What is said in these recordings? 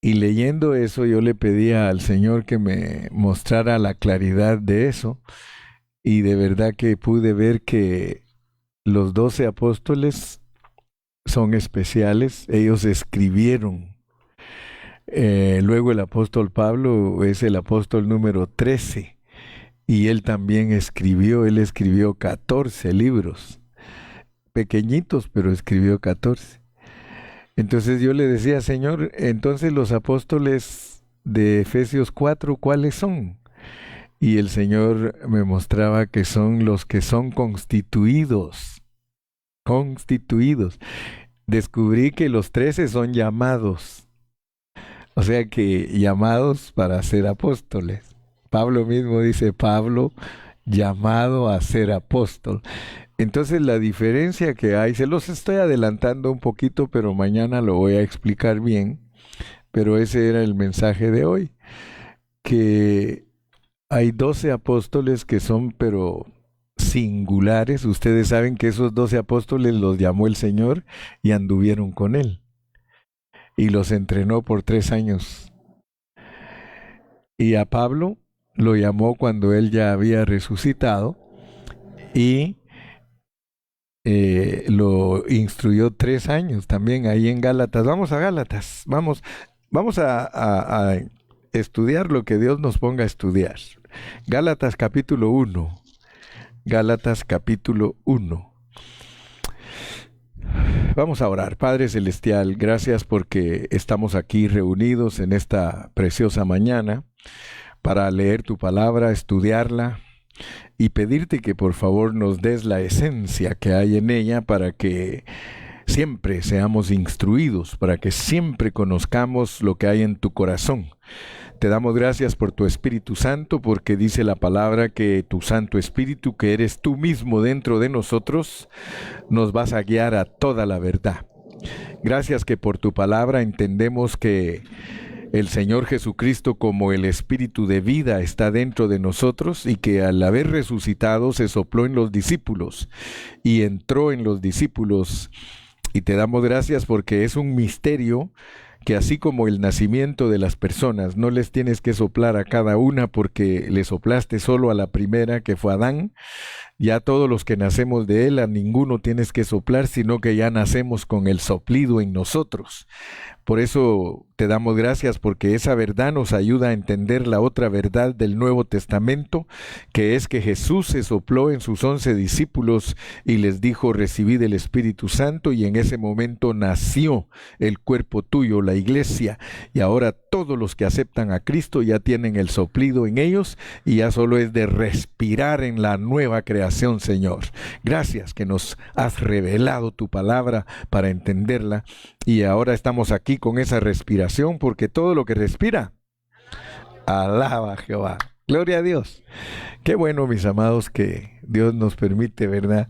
Y leyendo eso, yo le pedía al Señor que me mostrara la claridad de eso. Y de verdad que pude ver que los 12 apóstoles son especiales. Ellos escribieron. Luego el apóstol Pablo es el apóstol número 13. Y él también escribió, él escribió 14 libros. Pequeñitos, pero escribió 14. Entonces yo le decía, Señor, entonces los apóstoles de Efesios 4, ¿cuáles son? Y el Señor me mostraba que son los que son constituidos, constituidos. Descubrí que los 13 son llamados, o sea que llamados para ser apóstoles. Pablo mismo dice, Pablo llamado a ser apóstol. Entonces la diferencia que hay, se los estoy adelantando un poquito, pero mañana lo voy a explicar bien, pero ese era el mensaje de hoy, que hay 12 apóstoles que son pero singulares. Ustedes saben que esos 12 apóstoles los llamó el Señor y anduvieron con él y los entrenó por 3 años. Y a Pablo lo llamó cuando él ya había resucitado y lo instruyó 3 años también ahí en Gálatas. Vamos a Gálatas, vamos a estudiar lo que Dios nos ponga a estudiar. Gálatas capítulo 1. Gálatas capítulo 1. Vamos a orar. Padre Celestial, gracias porque estamos aquí reunidos en esta preciosa mañana para leer tu palabra, estudiarla y pedirte que por favor nos des la esencia que hay en ella para que siempre seamos instruidos, para que siempre conozcamos lo que hay en tu corazón. Te damos gracias por tu Espíritu Santo, porque dice la palabra que tu Santo Espíritu, que eres tú mismo dentro de nosotros, nos vas a guiar a toda la verdad. Gracias que por tu palabra entendemos que el Señor Jesucristo como el Espíritu de vida está dentro de nosotros y que al haber resucitado se sopló en los discípulos y entró en los discípulos. Y te damos gracias porque es un misterio que así como el nacimiento de las personas, no les tienes que soplar a cada una porque le soplaste solo a la primera que fue Adán. Ya todos los que nacemos de él, a ninguno tienes que soplar, sino que ya nacemos con el soplido en nosotros. Por eso te damos gracias porque esa verdad nos ayuda a entender la otra verdad del Nuevo Testamento, que es que Jesús se sopló en sus 11 discípulos y les dijo, recibid el Espíritu Santo, y en ese momento nació el cuerpo tuyo, la iglesia, y ahora todos los que aceptan a Cristo ya tienen el soplido en ellos y ya solo es de respirar en la nueva creación, Señor. Gracias que nos has revelado tu palabra para entenderla y ahora estamos aquí con esa respiración porque todo lo que respira, alaba a Jehová. Gloria a Dios. Qué bueno, mis amados, que Dios nos permite, ¿verdad?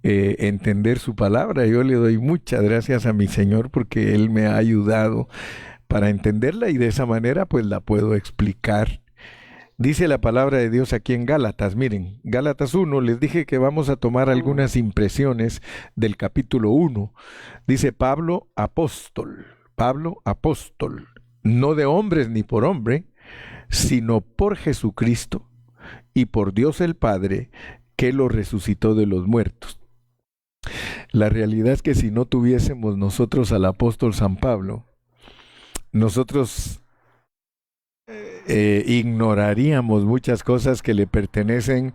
Entender su palabra. Yo le doy muchas gracias a mi Señor porque Él me ha ayudado para entenderla y de esa manera pues la puedo explicar. Dice la palabra de Dios aquí en Gálatas, miren, Gálatas 1, les dije que vamos a tomar algunas impresiones del capítulo 1. Dice Pablo apóstol, no de hombres ni por hombre, sino por Jesucristo y por Dios el Padre, que lo resucitó de los muertos. La realidad es que si no tuviésemos nosotros al apóstol San Pablo, nosotros ignoraríamos muchas cosas que le pertenecen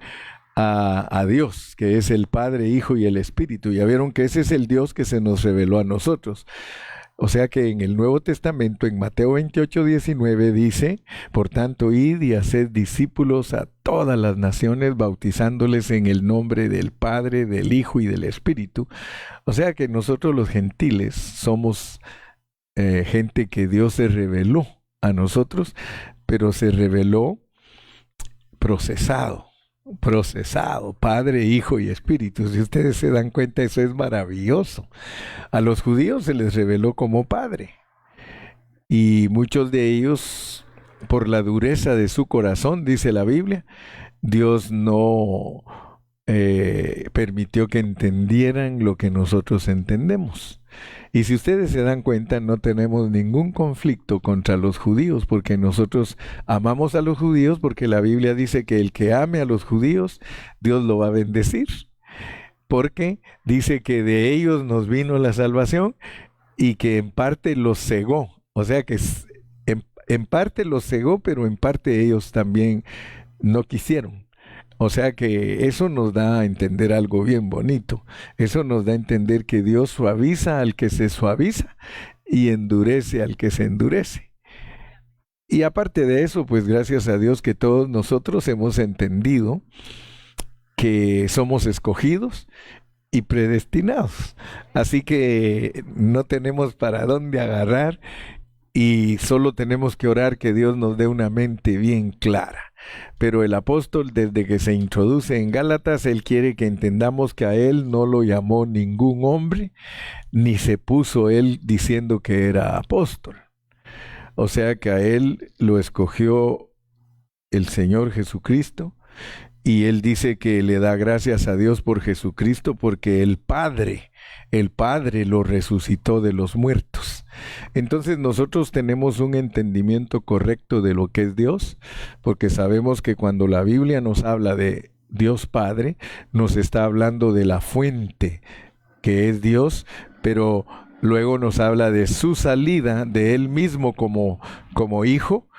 a Dios, que es el Padre, Hijo y el Espíritu. Ya vieron que ese es el Dios que se nos reveló a nosotros. O sea que en el Nuevo Testamento, en Mateo 28:19 dice, por tanto, id y haced discípulos a todas las naciones, bautizándoles en el nombre del Padre, del Hijo y del Espíritu. O sea que nosotros los gentiles somos gente que Dios se reveló a nosotros, pero se reveló procesado, Padre, Hijo y Espíritu. Si ustedes se dan cuenta, eso es maravilloso. A los judíos se les reveló como Padre y muchos de ellos, por la dureza de su corazón, dice la Biblia, Dios no permitió que entendieran lo que nosotros entendemos. Y si ustedes se dan cuenta, no tenemos ningún conflicto contra los judíos, porque nosotros amamos a los judíos, porque la Biblia dice que el que ame a los judíos, Dios lo va a bendecir, porque dice que de ellos nos vino la salvación y que en parte los cegó. O sea que en parte los cegó, pero en parte ellos también no quisieron. O sea que eso nos da a entender algo bien bonito. Eso nos da a entender que Dios suaviza al que se suaviza y endurece al que se endurece. Y aparte de eso, pues gracias a Dios que todos nosotros hemos entendido que somos escogidos y predestinados. Así que no tenemos para dónde agarrar y solo tenemos que orar que Dios nos dé una mente bien clara. Pero el apóstol, desde que se introduce en Gálatas, él quiere que entendamos que a él no lo llamó ningún hombre, ni se puso él diciendo que era apóstol. O sea que a él lo escogió el Señor Jesucristo, y él dice que le da gracias a Dios por Jesucristo porque el Padre lo resucitó de los muertos. Entonces nosotros tenemos un entendimiento correcto de lo que es Dios, porque sabemos que cuando la Biblia nos habla de Dios Padre, nos está hablando de la fuente que es Dios, pero luego nos habla de su salida, de él mismo como hijo.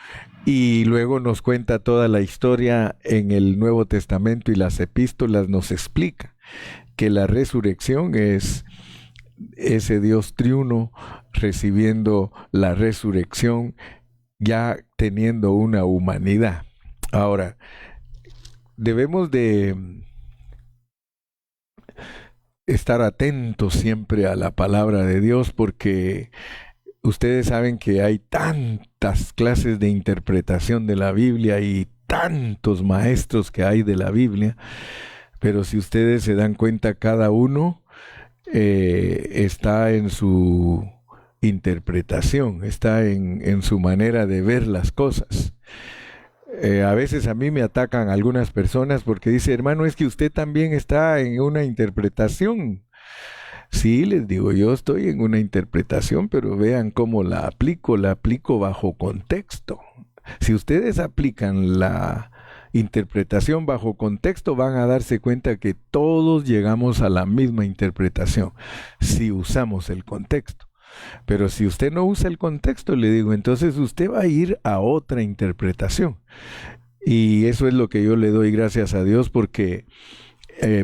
Y luego nos cuenta toda la historia en el Nuevo Testamento, y las epístolas nos explica que la resurrección es ese Dios triuno recibiendo la resurrección, ya teniendo una humanidad. Ahora, debemos de estar atentos siempre a la palabra de Dios, porque ustedes saben que hay tantas clases de interpretación de la Biblia y tantos maestros que hay de la Biblia, pero si ustedes se dan cuenta, cada uno está en su interpretación, está en su manera de ver las cosas. A veces a mí me atacan algunas personas porque dice, hermano, es que usted también está en una interpretación. Sí, les digo, yo estoy en una interpretación, pero vean cómo la aplico bajo contexto. Si ustedes aplican la interpretación bajo contexto, van a darse cuenta que todos llegamos a la misma interpretación, si usamos el contexto. Pero si usted no usa el contexto, le digo, entonces usted va a ir a otra interpretación. Y eso es lo que yo le doy gracias a Dios, porque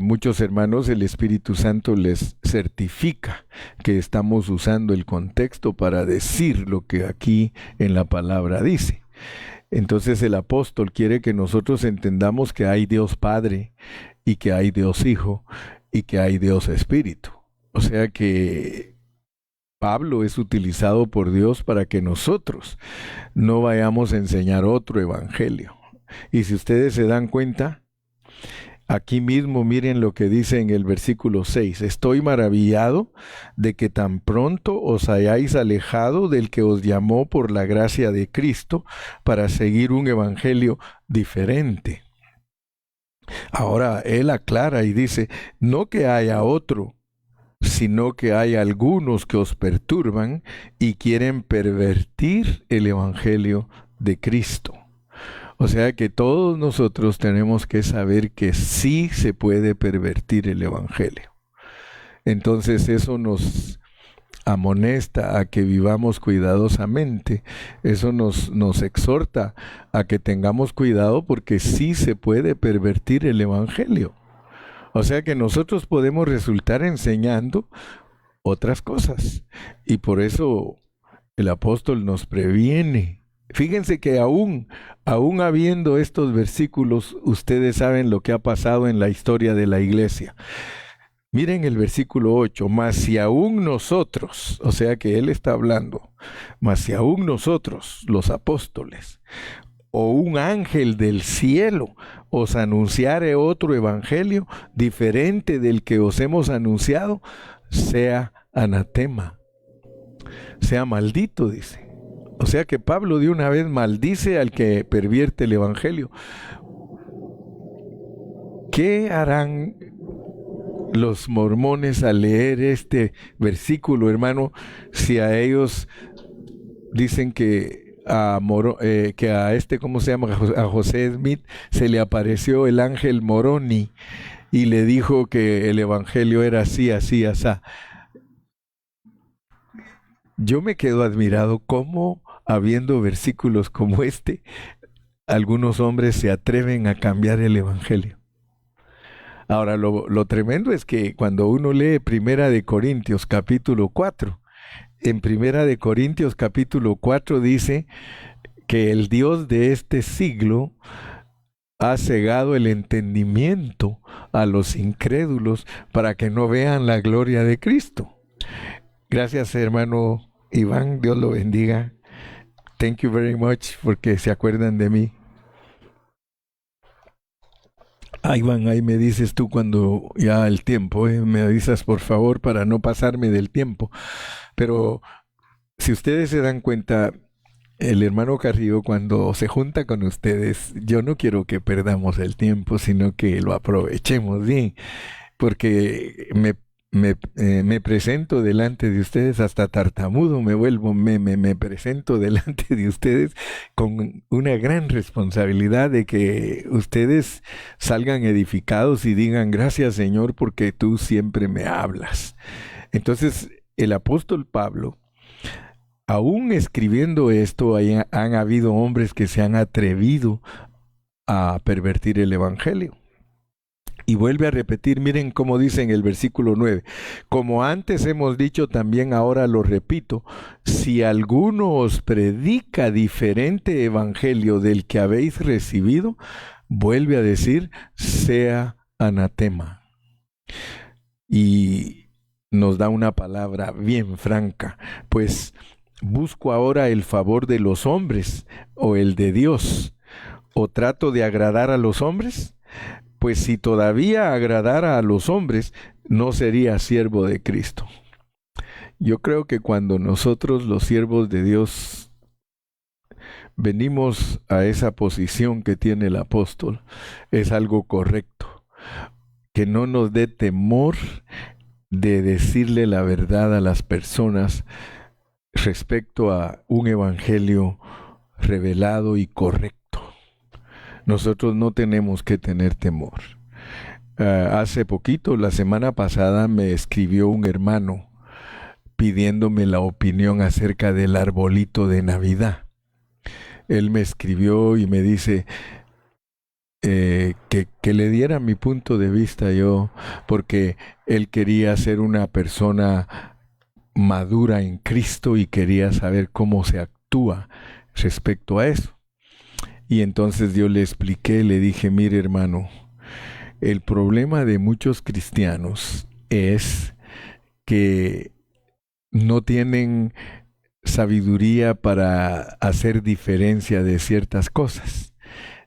muchos hermanos, el Espíritu Santo les certifica que estamos usando el contexto para decir lo que aquí en la palabra dice. Entonces el apóstol quiere que nosotros entendamos que hay Dios Padre, y que hay Dios Hijo, y que hay Dios Espíritu. O sea que Pablo es utilizado por Dios para que nosotros no vayamos a enseñar otro evangelio. Y si ustedes se dan cuenta, aquí mismo miren lo que dice en el versículo 6. Estoy maravillado de que tan pronto os hayáis alejado del que os llamó por la gracia de Cristo para seguir un evangelio diferente. Ahora él aclara y dice, no que haya otro, sino que hay algunos que os perturban y quieren pervertir el evangelio de Cristo. O sea que todos nosotros tenemos que saber que sí se puede pervertir el evangelio. Entonces eso nos amonesta a que vivamos cuidadosamente. Eso nos exhorta a que tengamos cuidado, porque sí se puede pervertir el evangelio. O sea que nosotros podemos resultar enseñando otras cosas. Y por eso el apóstol nos previene. Fíjense que aún habiendo estos versículos, ustedes saben lo que ha pasado en la historia de la iglesia. Miren el versículo 8, mas si aún nosotros, o sea que él está hablando, mas si aún nosotros, los apóstoles, o un ángel del cielo os anunciare otro evangelio diferente del que os hemos anunciado, sea anatema, sea maldito, dice. O sea que Pablo de una vez maldice al que pervierte el evangelio. ¿qué harán los mormones al leer este versículo, hermano, si a ellos dicen que a este, ¿cómo se llama? A José Smith se le apareció el ángel Moroni y le dijo que el evangelio era así, así, así. Yo me quedo admirado cómo, habiendo versículos como este, algunos hombres se atreven a cambiar el evangelio. Ahora, lo tremendo es que cuando uno lee Primera de Corintios capítulo 4, en Primera de Corintios capítulo 4 dice que el Dios de este siglo ha cegado el entendimiento a los incrédulos para que no vean la gloria de Cristo. Gracias, hermano Iván, Dios lo bendiga. Thank you very much porque se acuerdan de mí. Iván, ahí me dices tú cuando ya el tiempo, me avisas por favor para no pasarme del tiempo. Pero si ustedes se dan cuenta, el hermano Carrillo cuando se junta con ustedes, yo no quiero que perdamos el tiempo, sino que lo aprovechemos bien, porque me presento delante de ustedes, hasta tartamudo me vuelvo, me presento delante de ustedes con una gran responsabilidad de que ustedes salgan edificados y digan gracias Señor porque tú siempre me hablas. Entonces el apóstol Pablo, aún escribiendo esto, han habido hombres que se han atrevido a pervertir el evangelio. Y vuelve a repetir, miren cómo dice en el versículo 9, como antes hemos dicho, también ahora lo repito, si alguno os predica diferente evangelio del que habéis recibido, vuelve a decir, sea anatema. Y nos da una palabra bien franca, pues busco ahora el favor de los hombres o el de Dios, o trato de agradar a los hombres. Pues si todavía agradara a los hombres, no sería siervo de Cristo. Yo creo que cuando nosotros, los siervos de Dios, venimos a esa posición que tiene el apóstol, es algo correcto. Que no nos dé temor de decirle la verdad a las personas respecto a un evangelio revelado y correcto. Nosotros no tenemos que tener temor. Hace poquito, la semana pasada, me escribió un hermano pidiéndome la opinión acerca del arbolito de Navidad. Él me escribió y me dice que le diera mi punto de vista yo, porque él quería ser una persona madura en Cristo y quería saber cómo se actúa respecto a eso. Y entonces yo le expliqué, le dije, mire hermano, el problema de muchos cristianos es que no tienen sabiduría para hacer diferencia de ciertas cosas.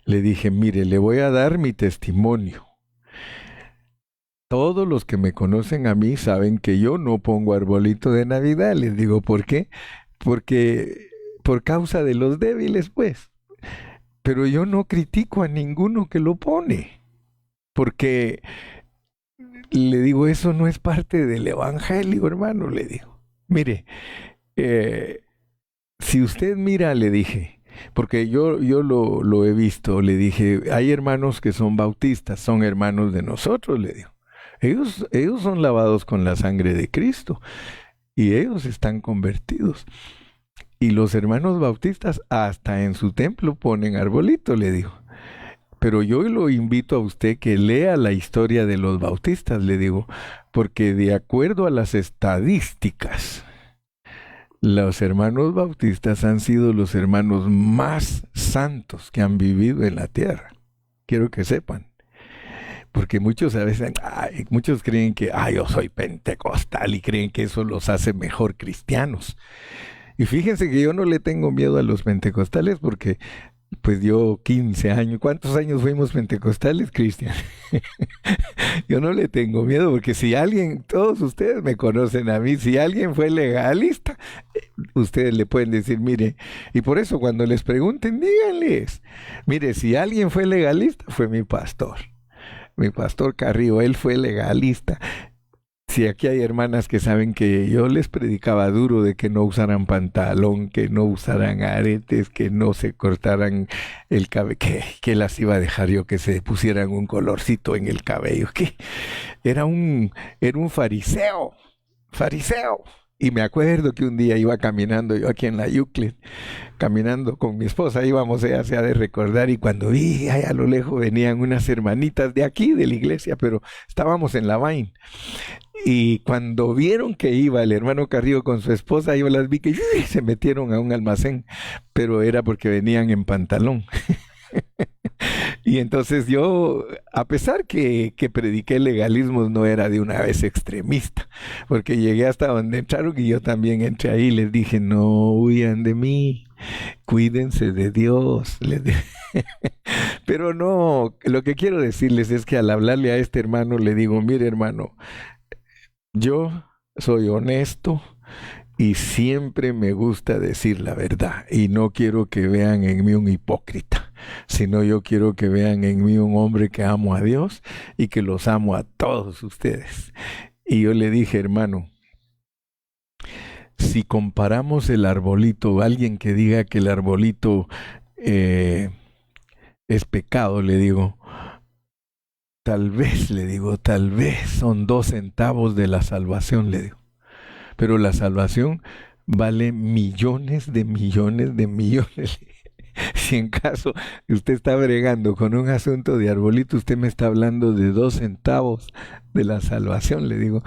Le dije, mire, le voy a dar mi testimonio. Todos los que me conocen a mí saben que yo no pongo arbolito de Navidad. Les digo, ¿por qué? Porque por causa de los débiles, pues. Pero yo no critico a ninguno que lo pone, porque le digo, eso no es parte del evangelio, hermano, le digo. Mire, si usted mira, le dije, porque yo lo he visto, le dije, hay hermanos que son bautistas, son hermanos de nosotros, le digo. Ellos son lavados con la sangre de Cristo y ellos están convertidos. Y los hermanos bautistas hasta en su templo ponen arbolito, le digo. Pero yo lo invito a usted que lea la historia de los bautistas, le digo, porque de acuerdo a las estadísticas, los hermanos bautistas han sido los hermanos más santos que han vivido en la tierra. Quiero que sepan. Porque muchos a veces, muchos creen que, yo soy pentecostal y creen que eso los hace mejor cristianos. Y fíjense que yo no le tengo miedo a los pentecostales porque, pues yo 15 años, ¿cuántos años fuimos pentecostales, Cristian? Yo no le tengo miedo porque si alguien, todos ustedes me conocen a mí, si alguien fue legalista, ustedes le pueden decir, mire, y por eso cuando les pregunten, díganles, mire, si alguien fue legalista, fue mi pastor. mi pastor Carrillo, él fue legalista. Si aquí hay hermanas que saben que yo les predicaba duro de que no usaran pantalón, que no usaran aretes, que no se cortaran el cabello, que las iba a dejar yo que se pusieran un colorcito en el cabello, que era un fariseo. Y me acuerdo que un día iba caminando yo aquí en la Euclid, caminando con mi esposa, íbamos, ella se ha de recordar, y cuando vi allá a lo lejos venían unas hermanitas de aquí, de la iglesia, pero estábamos en la Vine. Y cuando vieron que iba el hermano Carrillo con su esposa, yo las vi que se metieron a un almacén, pero era porque venían en pantalón. Y entonces yo, a pesar que prediqué legalismo, no era de una vez extremista, porque llegué hasta donde entraron y yo también entré ahí y les dije, no huyan de mí, cuídense de Dios. Pero no, lo que quiero decirles es que al hablarle a este hermano le digo, mire hermano, yo soy honesto y siempre me gusta decir la verdad y no quiero que vean en mí un hipócrita, sino yo quiero que vean en mí un hombre que amo a Dios y que los amo a todos ustedes. Y yo le dije, hermano, si comparamos el arbolito, alguien que diga que el arbolito es pecado, le digo, tal vez son 2 centavos de la salvación, le digo. Pero la salvación vale millones de millones de millones. Si en caso usted está bregando con un asunto de arbolito, usted me está hablando de 2 centavos de la salvación, le digo.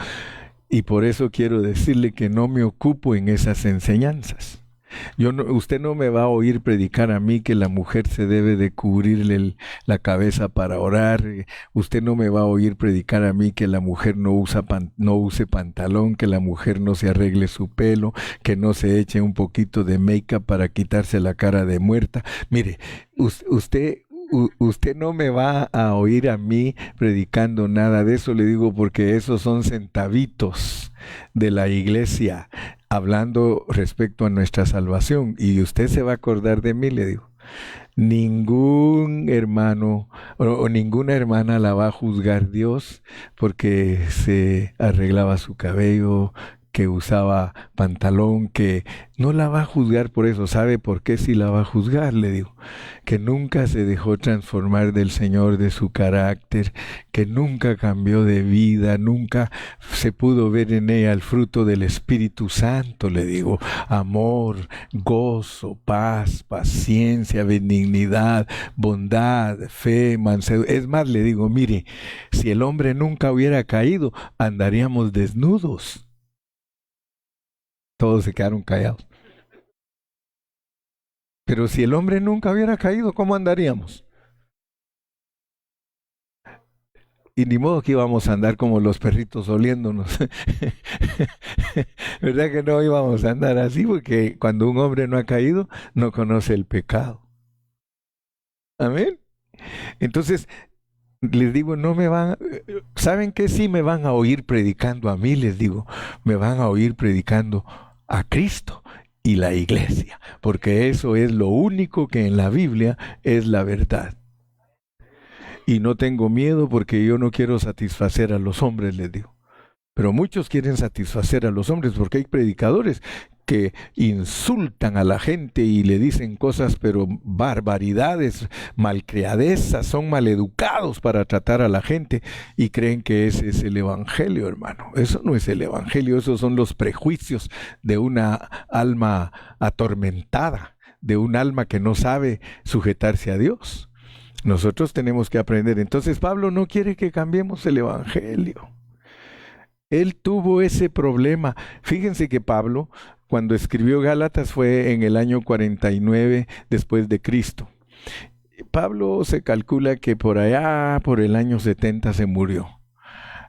Y por eso quiero decirle que no me ocupo en esas enseñanzas. Usted no me va a oír predicar a mí que la mujer se debe de cubrirle la cabeza para orar. Usted no me va a oír predicar a mí que la mujer no use pantalón, que la mujer no se arregle su pelo, que no se eche un poquito de make-up para quitarse la cara de muerta. Mire, usted no me va a oír a mí predicando nada de eso, le digo, porque esos son centavitos de la iglesia hablando respecto a nuestra salvación. Y usted se va a acordar de mí, le digo. Ningún hermano o ninguna hermana la va a juzgar Dios porque se arreglaba su cabello, que usaba pantalón, que no la va a juzgar por eso. ¿Sabe por qué sí la va a juzgar? Le digo, que nunca se dejó transformar del Señor, de su carácter, que nunca cambió de vida, nunca se pudo ver en ella el fruto del Espíritu Santo, le digo, amor, gozo, paz, paciencia, benignidad, bondad, fe, mansedumbre. Es más, le digo, mire, si el hombre nunca hubiera caído, andaríamos desnudos. Todos se quedaron callados. Pero si el hombre nunca hubiera caído, ¿cómo andaríamos? Y ni modo que íbamos a andar como los perritos oliéndonos. ¿Verdad que no íbamos a andar así? Porque cuando un hombre no ha caído, no conoce el pecado. Amén. Entonces, les digo, no me van, ¿saben qué? Sí me van a oír predicando a mí, les digo, me van a oír predicando a Cristo y la iglesia, porque eso es lo único que en la Biblia es la verdad. Y no tengo miedo porque yo no quiero satisfacer a los hombres, les digo. Pero muchos quieren satisfacer a los hombres porque hay predicadores que insultan a la gente y le dicen cosas, pero barbaridades, malcriadezas, son maleducados para tratar a la gente y creen que ese es el evangelio, hermano. Eso no es el evangelio, esos son los prejuicios de una alma atormentada, de un alma que no sabe sujetarse a Dios. Nosotros tenemos que aprender. Entonces Pablo no quiere que cambiemos el evangelio. Él tuvo ese problema. Fíjense que Pablo, cuando escribió Gálatas, fue en el año 49 después de Cristo. Pablo se calcula que por allá, por el año 70 se murió.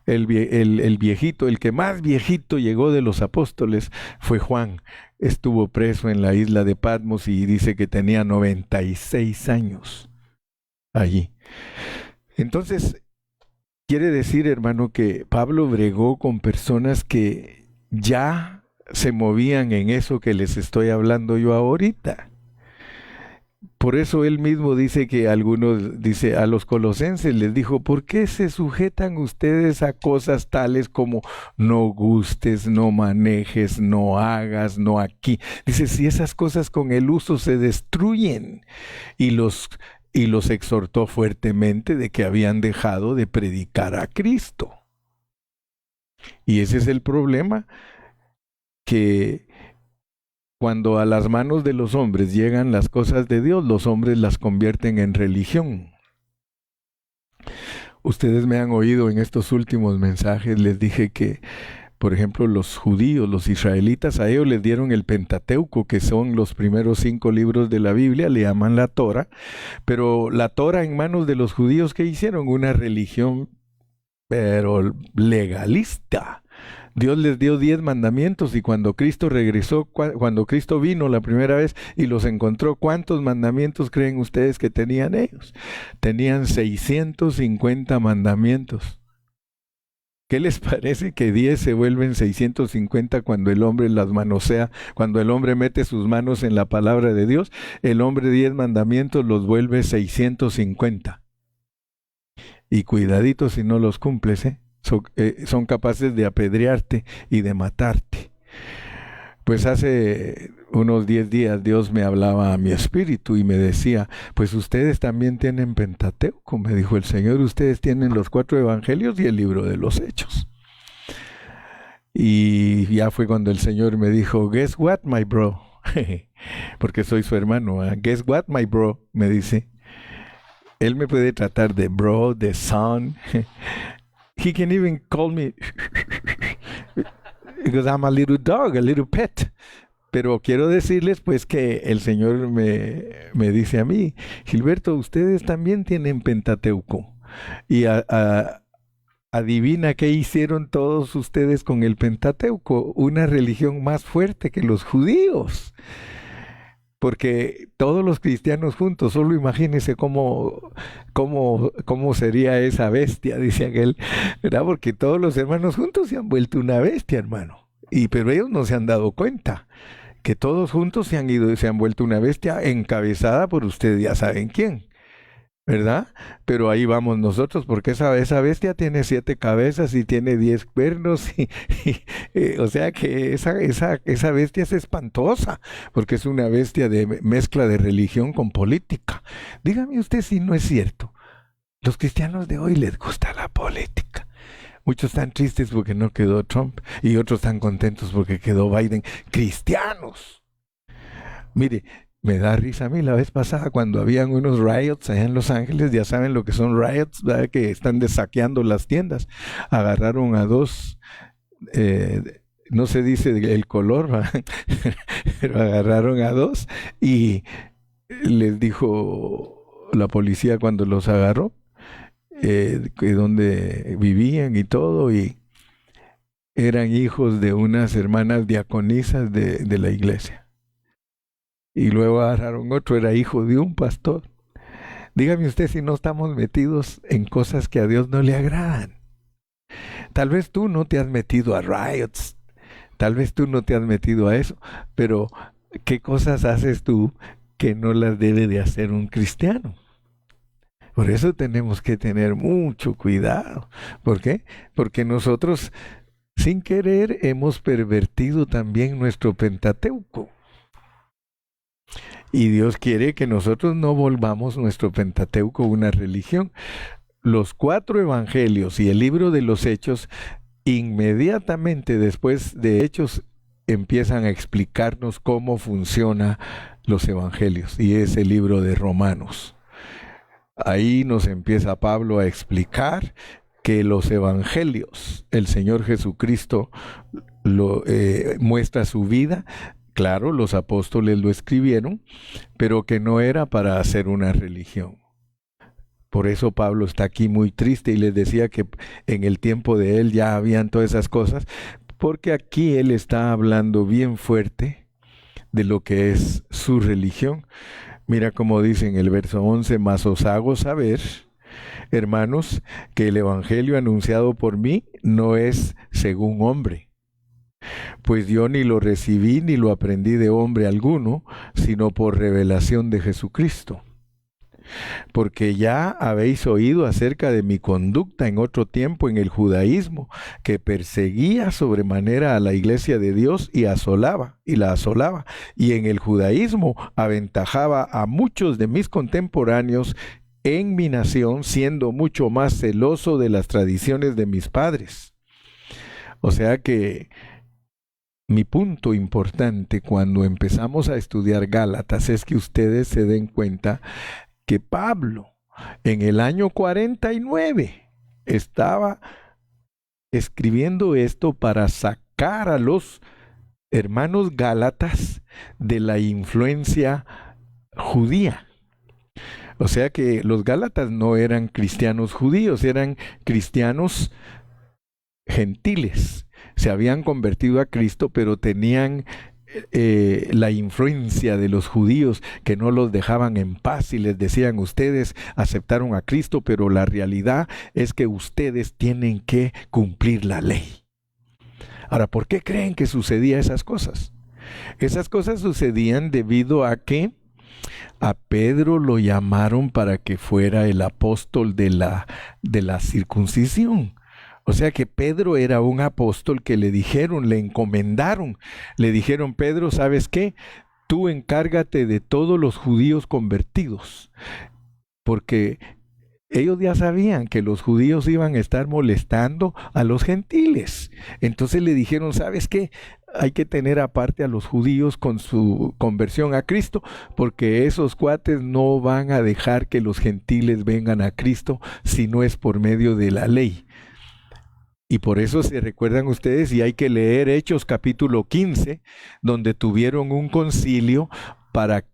El viejito, el que más viejito llegó de los apóstoles fue Juan. Estuvo preso en la isla de Patmos y dice que tenía 96 años allí. Entonces, quiere decir, hermano, que Pablo bregó con personas que ya se movían en eso que les estoy hablando yo ahorita. Por eso él mismo dice que dice a los colosenses, les dijo, ¿por qué se sujetan ustedes a cosas tales como no gustes, no manejes, no hagas, no aquí? Dice, si esas cosas con el uso se destruyen, y los exhortó fuertemente de que habían dejado de predicar a Cristo. Y ese es el problema, que cuando a las manos de los hombres llegan las cosas de Dios, los hombres las convierten en religión. Ustedes me han oído en estos últimos mensajes, les dije que, por ejemplo, los judíos, los israelitas, a ellos les dieron el Pentateuco, que son los primeros 5 libros de la Biblia, le llaman la Torah, pero la Torah en manos de los judíos, ¿qué hicieron? Una religión, pero legalista. Dios les dio 10 mandamientos, y cuando Cristo regresó, cuando Cristo vino la primera vez y los encontró, ¿cuántos mandamientos creen ustedes que tenían ellos? Tenían 650 mandamientos. ¿Qué les parece que 10 se vuelven 650 cuando el hombre las manosea, cuando el hombre mete sus manos en la palabra de Dios? El hombre 10 mandamientos los vuelve 650. Y cuidadito si no los cumples, son capaces de apedrearte y de matarte. Pues hace unos 10 días Dios me hablaba a mi espíritu y me decía, pues ustedes también tienen Pentateuco, me dijo el Señor, ustedes tienen los 4 evangelios y el libro de los Hechos. Y ya fue cuando el Señor me dijo, guess what, my bro, porque soy su hermano, guess what, my bro, me dice. Él me puede tratar de bro, de son. He can even call me because I'm a little dog, a little pet. Pero quiero decirles pues que el Señor me dice a mí, Gilberto, ustedes también tienen Pentateuco. Y adivina qué hicieron todos ustedes con el Pentateuco, una religión más fuerte que los judíos. Porque todos los cristianos juntos, solo imagínense cómo sería esa bestia, dice aquel, ¿verdad? Porque todos los hermanos juntos se han vuelto una bestia, hermano. Pero ellos no se han dado cuenta que todos juntos se han vuelto una bestia encabezada por ustedes ya saben quién, ¿verdad? Pero ahí vamos nosotros, porque esa bestia tiene 7 cabezas y tiene 10 cuernos, o sea que esa bestia es espantosa, porque es una bestia de mezcla de religión con política. Dígame usted si no es cierto. Los cristianos de hoy les gusta la política. Muchos están tristes porque no quedó Trump y otros están contentos porque quedó Biden. ¡Cristianos! Mire, me da risa a mí la vez pasada cuando habían unos riots allá en Los Ángeles, ya saben lo que son riots, ¿verdad? Que están saqueando las tiendas. Agarraron a 2, no se dice el color, ¿verdad? Pero agarraron a 2 y les dijo la policía cuando los agarró, que donde vivían y todo, y eran hijos de unas hermanas diaconisas de la iglesia. Y luego agarraron otro, era hijo de un pastor. Dígame usted si no estamos metidos en cosas que a Dios no le agradan. Tal vez tú no te has metido a riots, tal vez tú no te has metido a eso, pero ¿qué cosas haces tú que no las debe de hacer un cristiano? Por eso tenemos que tener mucho cuidado. ¿Por qué? Porque nosotros, sin querer, hemos pervertido también nuestro Pentateuco. Y Dios quiere que nosotros no volvamos nuestro Pentateuco una religión. Los 4 evangelios y el libro de los Hechos, inmediatamente después de Hechos, empiezan a explicarnos cómo funcionan los evangelios. Y es el libro de Romanos. Ahí nos empieza Pablo a explicar que los evangelios, el Señor Jesucristo muestra su vida. Claro, los apóstoles lo escribieron, pero que no era para hacer una religión. Por eso Pablo está aquí muy triste y les decía que en el tiempo de él ya habían todas esas cosas, porque aquí él está hablando bien fuerte de lo que es su religión. Mira cómo dice en el verso 11, mas os hago saber, hermanos, que el evangelio anunciado por mí no es según hombre. Pues yo ni lo recibí ni lo aprendí de hombre alguno, sino por revelación de Jesucristo. Porque ya habéis oído acerca de mi conducta en otro tiempo en el judaísmo, que perseguía sobremanera a la iglesia de Dios y la asolaba, y en el judaísmo aventajaba a muchos de mis contemporáneos en mi nación, siendo mucho más celoso de las tradiciones de mis padres. O sea que mi punto importante cuando empezamos a estudiar Gálatas es que ustedes se den cuenta que Pablo en el año 49 estaba escribiendo esto para sacar a los hermanos gálatas de la influencia judía. O sea que los gálatas no eran cristianos judíos, eran cristianos gentiles. Se habían convertido a Cristo, pero tenían la influencia de los judíos que no los dejaban en paz y les decían: ustedes aceptaron a Cristo, pero la realidad es que ustedes tienen que cumplir la ley. Ahora, ¿por qué creen que sucedían esas cosas? Esas cosas sucedían debido a que a Pedro lo llamaron para que fuera el apóstol de la circuncisión. O sea que Pedro era un apóstol que le dijeron, le encomendaron, le dijeron: Pedro, ¿sabes qué? Tú encárgate de todos los judíos convertidos, porque ellos ya sabían que los judíos iban a estar molestando a los gentiles. Entonces le dijeron: ¿sabes qué? Hay que tener aparte a los judíos con su conversión a Cristo, porque esos cuates no van a dejar que los gentiles vengan a Cristo si no es por medio de la ley. Y por eso se recuerdan ustedes, y hay que leer Hechos capítulo 15, donde tuvieron un concilio para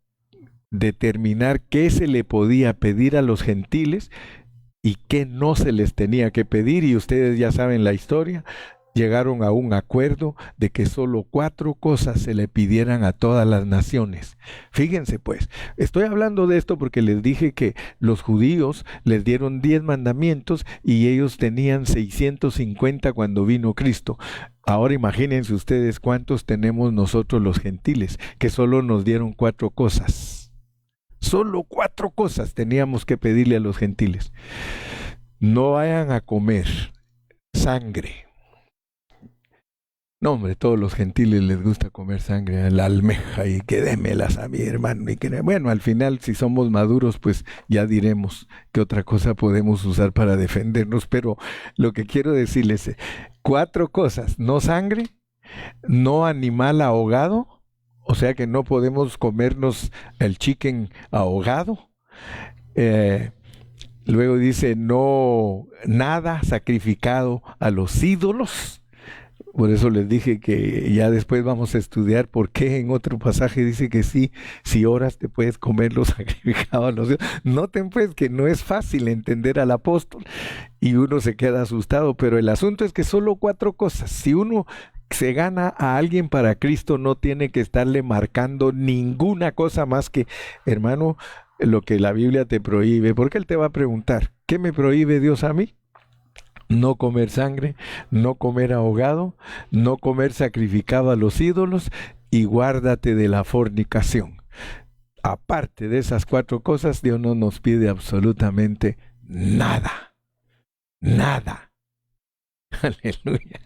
determinar qué se le podía pedir a los gentiles y qué no se les tenía que pedir. Y ustedes ya saben la historia. Llegaron a un acuerdo de que solo 4 cosas se le pidieran a todas las naciones. Fíjense pues, estoy hablando de esto porque les dije que los judíos les dieron 10 mandamientos y ellos tenían 650 cuando vino Cristo. Ahora imagínense ustedes cuántos tenemos nosotros los gentiles, que solo nos dieron 4 cosas. Solo 4 cosas teníamos que pedirle a los gentiles. No vayan a comer sangre. No, hombre, todos los gentiles les gusta comer sangre, la almeja, y que démelas a mi hermano. Bueno, al final, si somos maduros, pues ya diremos qué otra cosa podemos usar para defendernos. Pero lo que quiero decirles, 4 cosas: no sangre, no animal ahogado, o sea que no podemos comernos el chicken ahogado. Luego dice: no, nada sacrificado a los ídolos. Por eso les dije que ya después vamos a estudiar por qué en otro pasaje dice que sí, si oras te puedes comer lo sacrificado a los dioses. Noten pues que no es fácil entender al apóstol y uno se queda asustado, pero el asunto es que solo 4 cosas. Si uno se gana a alguien para Cristo, no tiene que estarle marcando ninguna cosa más que: hermano, lo que la Biblia te prohíbe, porque él te va a preguntar: ¿qué me prohíbe Dios a mí? No comer sangre, no comer ahogado, no comer sacrificado a los ídolos, y guárdate de la fornicación. Aparte de esas 4 cosas, Dios no nos pide absolutamente nada. Nada. Aleluya.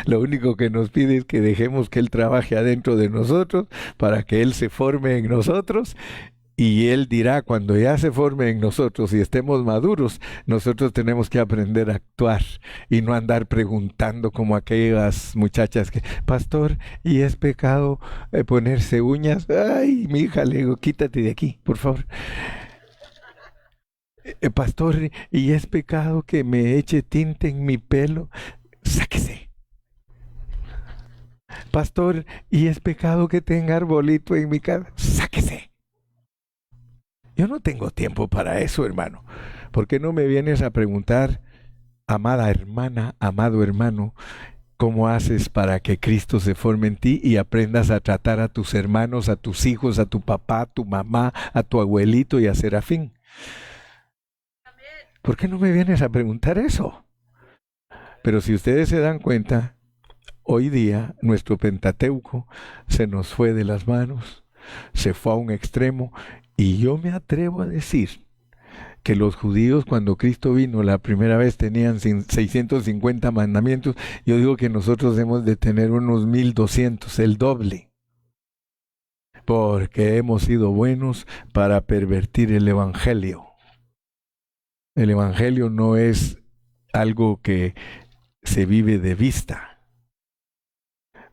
Lo único que nos pide es que dejemos que Él trabaje adentro de nosotros, para que Él se forme en nosotros. Y Él dirá, cuando ya se forme en nosotros y estemos maduros, nosotros tenemos que aprender a actuar y no andar preguntando como aquellas muchachas que: pastor, ¿y es pecado ponerse uñas? Ay, mi hija, le digo: quítate de aquí, por favor. Pastor, ¿y es pecado que me eche tinte en mi pelo? Sáquese. Pastor, ¿y es pecado que tenga arbolito en mi casa? Sáquese. Yo no tengo tiempo para eso, hermano. ¿Por qué no me vienes a preguntar, amada hermana, amado hermano, cómo haces para que Cristo se forme en ti y aprendas a tratar a tus hermanos, a tus hijos, a tu papá, a tu mamá, a tu abuelito y a Serafín? ¿Por qué no me vienes a preguntar eso? Pero si ustedes se dan cuenta, hoy día nuestro Pentateuco se nos fue de las manos, se fue a un extremo, y yo me atrevo a decir que los judíos cuando Cristo vino la primera vez tenían 650 mandamientos. Yo digo que nosotros hemos de tener unos 1200, el doble, porque hemos sido buenos para pervertir el Evangelio. El Evangelio no es algo que se vive de vista.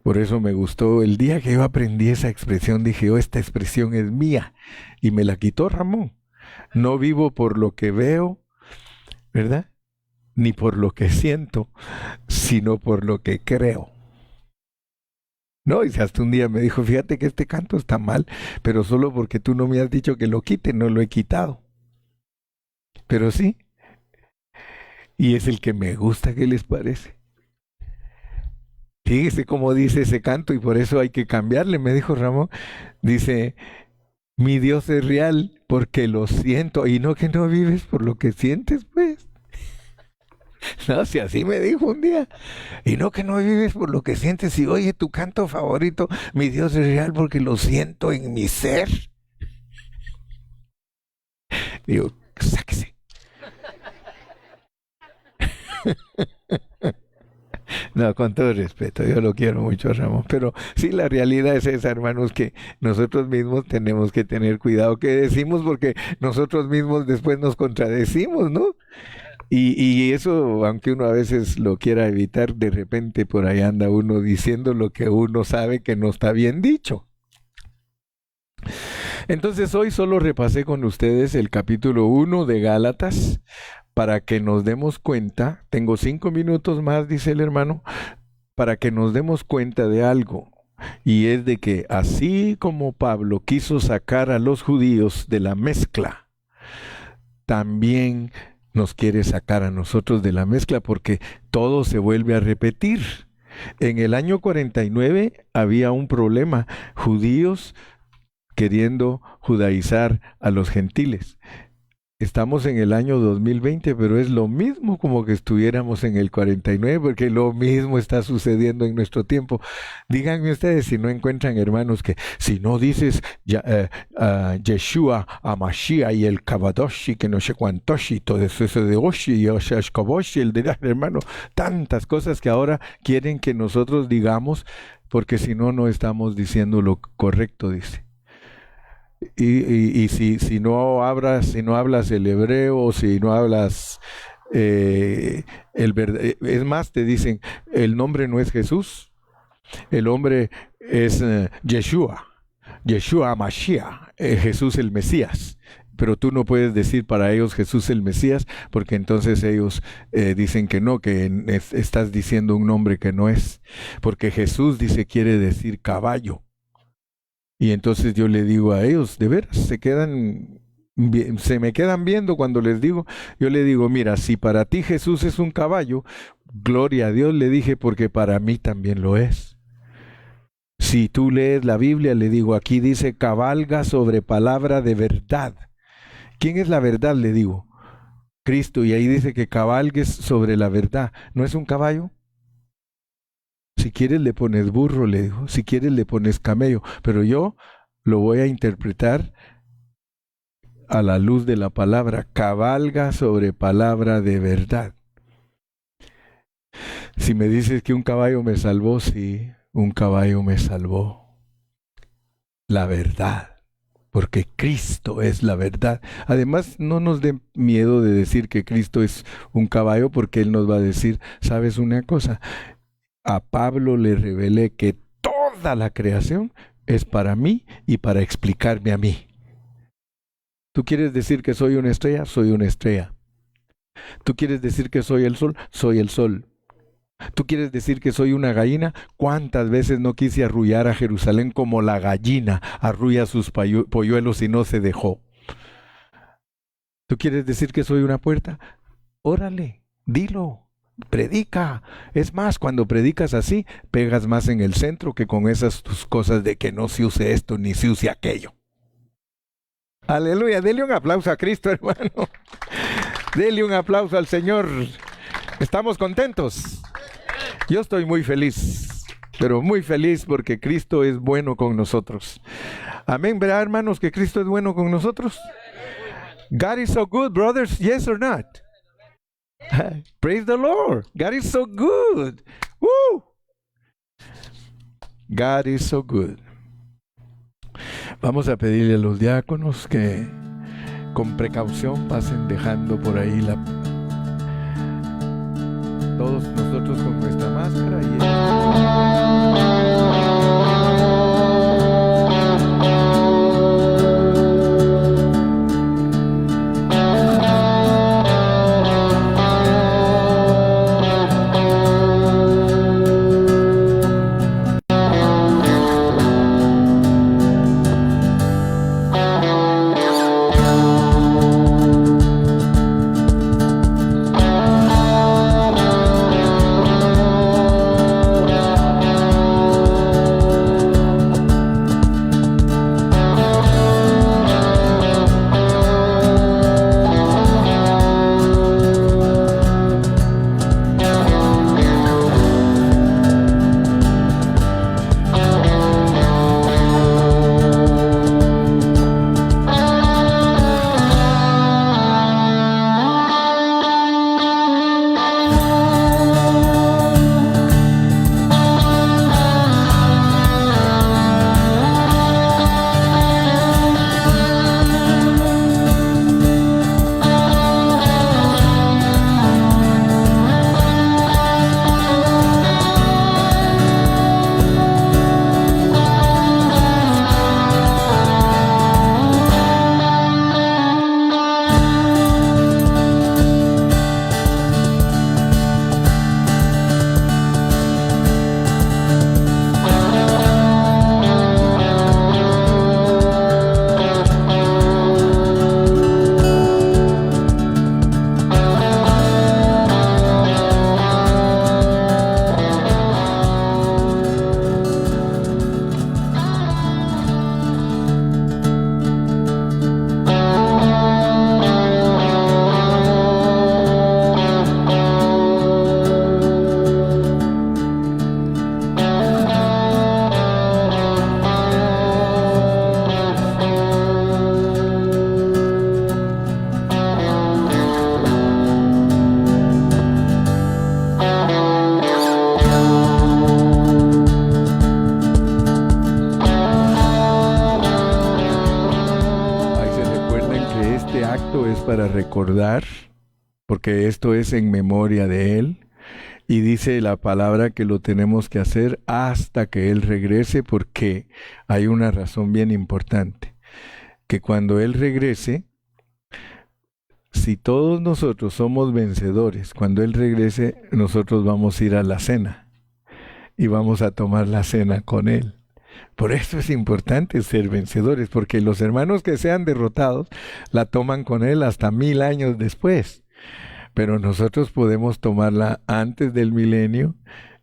Por eso me gustó el día que yo aprendí esa expresión, dije, oh, esta expresión es mía, y me la quitó Ramón. No vivo por lo que veo, ¿verdad? Ni por lo que siento, sino por lo que creo. No, y hasta un día me dijo, fíjate que este canto está mal, pero solo porque tú no me has dicho que lo quite, no lo he quitado. Pero sí, y es el que me gusta. ¿Qué les parece? Fíjese cómo dice ese canto, y por eso hay que cambiarle, me dijo Ramón. Dice, mi Dios es real porque lo siento, y no que no vives por lo que sientes, pues. No, si así me dijo un día, y no que no vives por lo que sientes, y oye, tu canto favorito, mi Dios es real porque lo siento en mi ser. Digo, sáquese. No, con todo respeto, yo lo quiero mucho, Ramón, pero sí, la realidad es esa, hermanos, que nosotros mismos tenemos que tener cuidado que decimos, porque nosotros mismos después nos contradecimos, ¿no? Y eso, aunque uno a veces lo quiera evitar, de repente por ahí anda uno diciendo lo que uno sabe que no está bien dicho. Entonces hoy solo repasé con ustedes el capítulo 1 de Gálatas, para que nos demos cuenta, tengo 5 minutos más, dice el hermano, para que nos demos cuenta de algo, y es de que así como Pablo quiso sacar a los judíos de la mezcla, también nos quiere sacar a nosotros de la mezcla, porque todo se vuelve a repetir. En el año 49 había un problema, judíos queriendo judaizar a los gentiles. Estamos en el año 2020, pero es lo mismo como que estuviéramos en el 49, porque lo mismo está sucediendo en nuestro tiempo. Díganme ustedes si no encuentran, hermanos, que si no dices Yeshua, Amashiach y el Kavadoshi, que no sé cuántoshi, todo eso de Oshi y Oshashkoboshi, el de hermano, tantas cosas que ahora quieren que nosotros digamos, porque si no, no estamos diciendo lo correcto, dice. Y si no hablas el hebreo, si no hablas es más, te dicen, el nombre no es Jesús, el nombre es Yeshua Mashiach, Jesús el Mesías. Pero tú no puedes decir para ellos Jesús el Mesías, porque entonces ellos dicen que no, que estás diciendo un nombre que no es, porque Jesús dice quiere decir caballo. Y entonces yo le digo a ellos, de veras, se me quedan viendo cuando les digo, yo le digo, mira, si para ti Jesús es un caballo, gloria a Dios, le dije, porque para mí también lo es. Si tú lees la Biblia, le digo, aquí dice, cabalga sobre palabra de verdad. ¿Quién es la verdad? Le digo, Cristo, y ahí dice que cabalgues sobre la verdad. ¿No es un caballo? Si quieres le pones burro, le digo, si quieres le pones camello, pero yo lo voy a interpretar a la luz de la palabra, cabalga sobre palabra de verdad. Si me dices que un caballo me salvó, sí, un caballo me salvó. La verdad, porque Cristo es la verdad. Además, no nos dé miedo de decir que Cristo es un caballo, porque Él nos va a decir, ¿sabes una cosa? A Pablo le revelé que toda la creación es para mí y para explicarme a mí. ¿Tú quieres decir que soy una estrella? Soy una estrella. ¿Tú quieres decir que soy el sol? Soy el sol. ¿Tú quieres decir que soy una gallina? ¿Cuántas veces no quise arrullar a Jerusalén como la gallina arrulla sus polluelos y no se dejó? ¿Tú quieres decir que soy una puerta? Órale, dilo. Predica. Es más, cuando predicas así, pegas más en el centro que con esas tus cosas de que no se use esto ni se use aquello. Aleluya, dele un aplauso a Cristo, hermano. Dele un aplauso al Señor. ¿Estamos contentos? Yo estoy muy feliz. pero muy feliz porque Cristo es bueno con nosotros. Amén, ¿verdad, hermanos, que Cristo es bueno con nosotros? God is so good, brothers, yes or not? Praise the Lord. God is so good. Woo! God is so good. Vamos a pedirle a los diáconos que con precaución pasen dejando por ahí todos nosotros con nuestra máscara para recordar, porque esto es en memoria de Él, y dice la palabra que lo tenemos que hacer hasta que Él regrese, porque hay una razón bien importante, que cuando Él regrese, si todos nosotros somos vencedores, cuando Él regrese, nosotros vamos a ir a la cena, y vamos a tomar la cena con Él. Por eso es importante ser vencedores, porque los hermanos que sean derrotados la toman con Él hasta 1000 años después. Pero nosotros podemos tomarla antes del milenio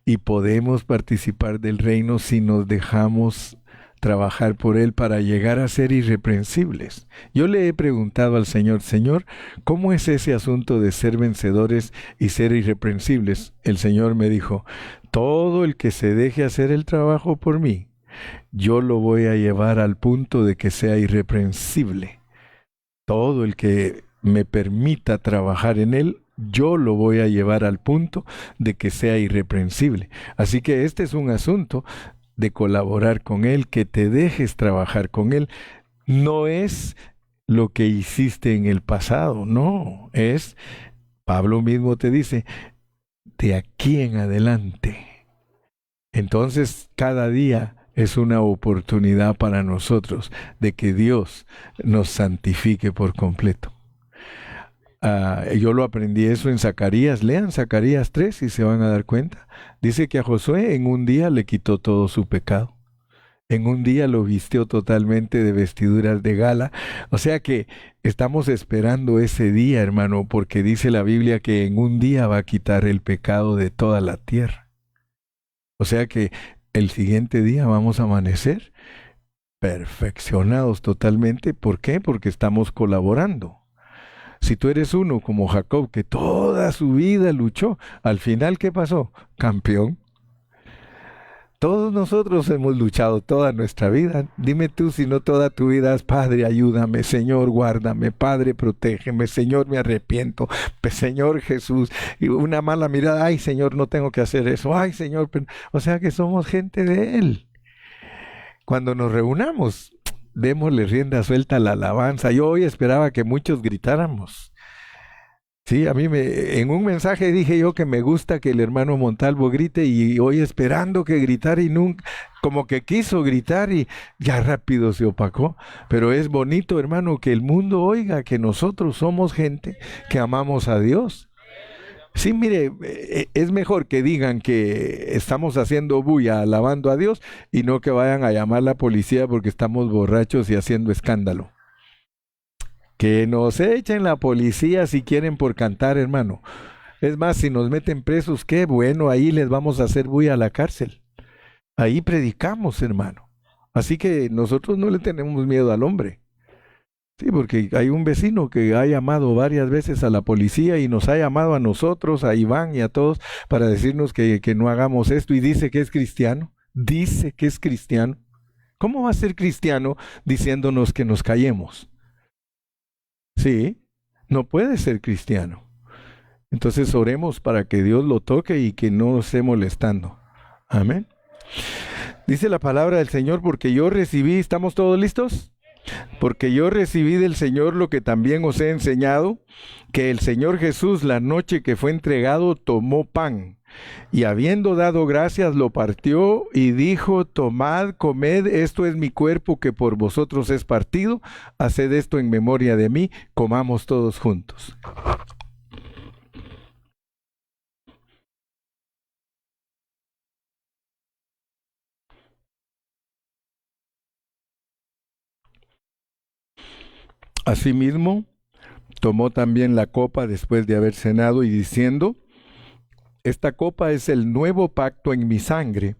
y podemos participar del reino si nos dejamos trabajar por Él para llegar a ser irreprensibles. Yo le he preguntado al Señor, Señor, ¿cómo es ese asunto de ser vencedores y ser irreprensibles? El Señor me dijo, todo el que se deje hacer el trabajo por mí, yo lo voy a llevar al punto de que sea irreprensible. Todo el que me permita trabajar en Él, yo lo voy a llevar al punto de que sea irreprensible. Así que este es un asunto de colaborar con Él, que te dejes trabajar con Él. No es lo que hiciste en el pasado, no, es, Pablo mismo te dice, de aquí en adelante. Entonces, cada día es una oportunidad para nosotros de que Dios nos santifique por completo. Yo lo aprendí eso en Zacarías. Lean Zacarías 3 y se van a dar cuenta. Dice que a Josué en un día le quitó todo su pecado. En un día lo vistió totalmente de vestiduras de gala. O sea que estamos esperando ese día, hermano, porque dice la Biblia que en un día va a quitar el pecado de toda la tierra. O sea que el siguiente día vamos a amanecer perfeccionados totalmente. ¿Por qué? Porque estamos colaborando. Si tú eres uno como Jacob, que toda su vida luchó, al final, ¿qué pasó? Campeón. Todos nosotros hemos luchado toda nuestra vida. Dime tú si no toda tu vida es, Padre, ayúdame, Señor, guárdame, Padre, protégeme, Señor, me arrepiento, Señor Jesús. Y una mala mirada, ay, Señor, no tengo que hacer eso, ay, Señor. O sea que somos gente de Él. Cuando nos reunamos, démosle rienda suelta a la alabanza. Yo hoy esperaba que muchos gritáramos. Sí, en un mensaje dije yo que me gusta que el hermano Montalvo grite y hoy esperando que gritara y nunca, como que quiso gritar y ya rápido se opacó. Pero es bonito, hermano, que el mundo oiga que nosotros somos gente que amamos a Dios. Sí, mire, es mejor que digan que estamos haciendo bulla, alabando a Dios y no que vayan a llamar a la policía porque estamos borrachos y haciendo escándalo. Que nos echen la policía si quieren por cantar, hermano. Es más, si nos meten presos, qué bueno, ahí les vamos a hacer bulla a la cárcel. Ahí predicamos, hermano. Así que nosotros no le tenemos miedo al hombre. Sí, porque hay un vecino que ha llamado varias veces a la policía y nos ha llamado a nosotros, a Iván y a todos, para decirnos que no hagamos esto y dice que es cristiano. Dice que es cristiano. ¿Cómo va a ser cristiano diciéndonos que nos callemos? Sí, no puede ser cristiano. Entonces oremos para que Dios lo toque y que no esté molestando. Amén. Dice la palabra del Señor, porque yo recibí, ¿estamos todos listos? Porque yo recibí del Señor lo que también os he enseñado, que el Señor Jesús la noche que fue entregado tomó pan y habiendo dado gracias lo partió y dijo, tomad, comed, esto es mi cuerpo que por vosotros es partido, haced esto en memoria de mí, comamos todos juntos. Asimismo, tomó también la copa después de haber cenado y diciendo, esta copa es el nuevo pacto en mi sangre.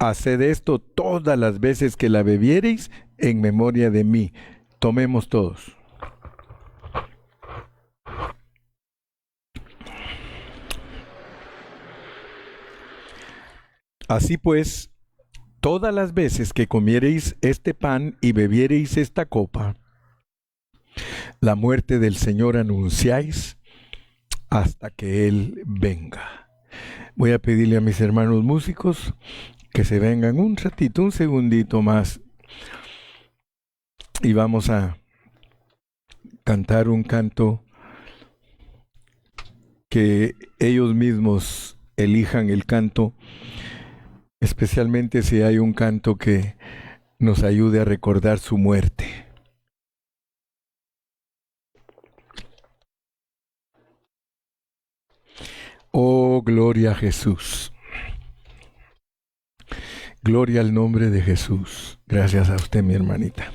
Haced esto todas las veces que la bebiereis en memoria de mí. Tomemos todos. Así pues, todas las veces que comiereis este pan y bebiereis esta copa, la muerte del Señor anunciáis hasta que Él venga. Voy a pedirle a mis hermanos músicos que se vengan un ratito, un segundito más, y vamos a cantar un canto que ellos mismos elijan el canto, especialmente si hay un canto que nos ayude a recordar su muerte. Oh, gloria a Jesús. Gloria al nombre de Jesús. Gracias a usted, mi hermanita.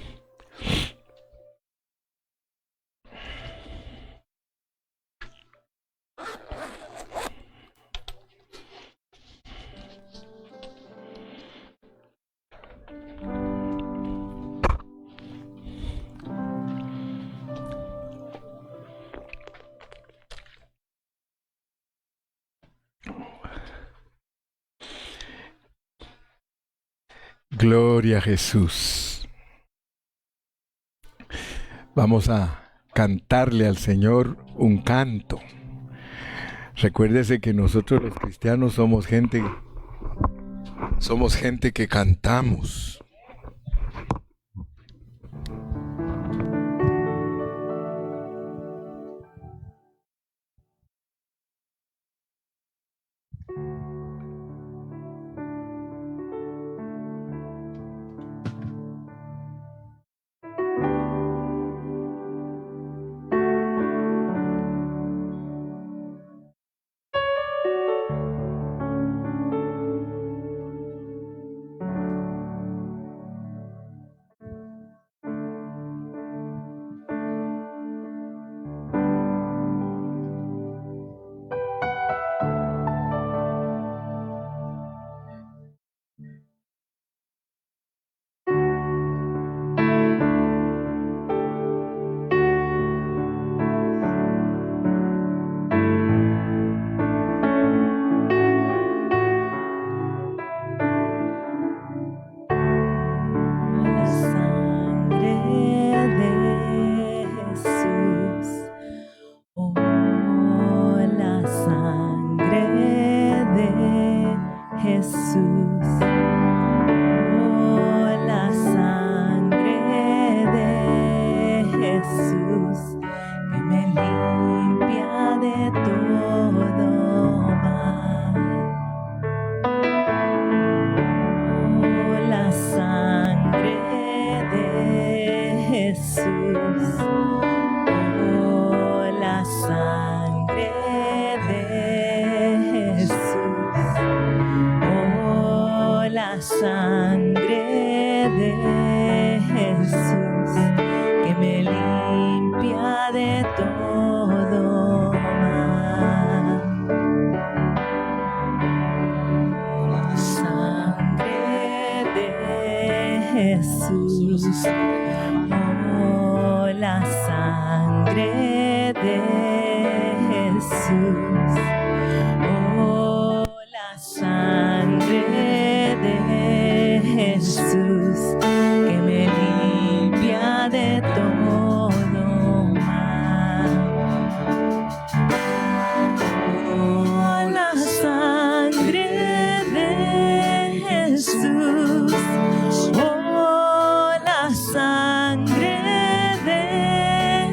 Gloria a Jesús. Vamos a cantarle al Señor un canto. Recuérdese que nosotros los cristianos somos gente que cantamos. sangre de Jesús. Oh, la sangre de Jesús que me limpia de todo mal. Oh, la sangre de Jesús. Oh, la sangre de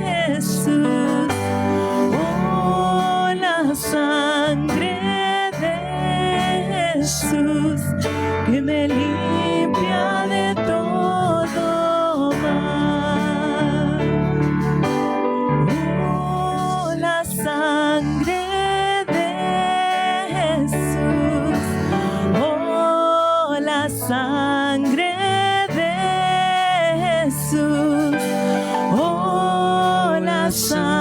Jesús. Oh, la sangre de Jesús que me limpia de todo mal. Oh, la sangre de Jesús. Oh, la sangre de Jesús. Oh, la sangre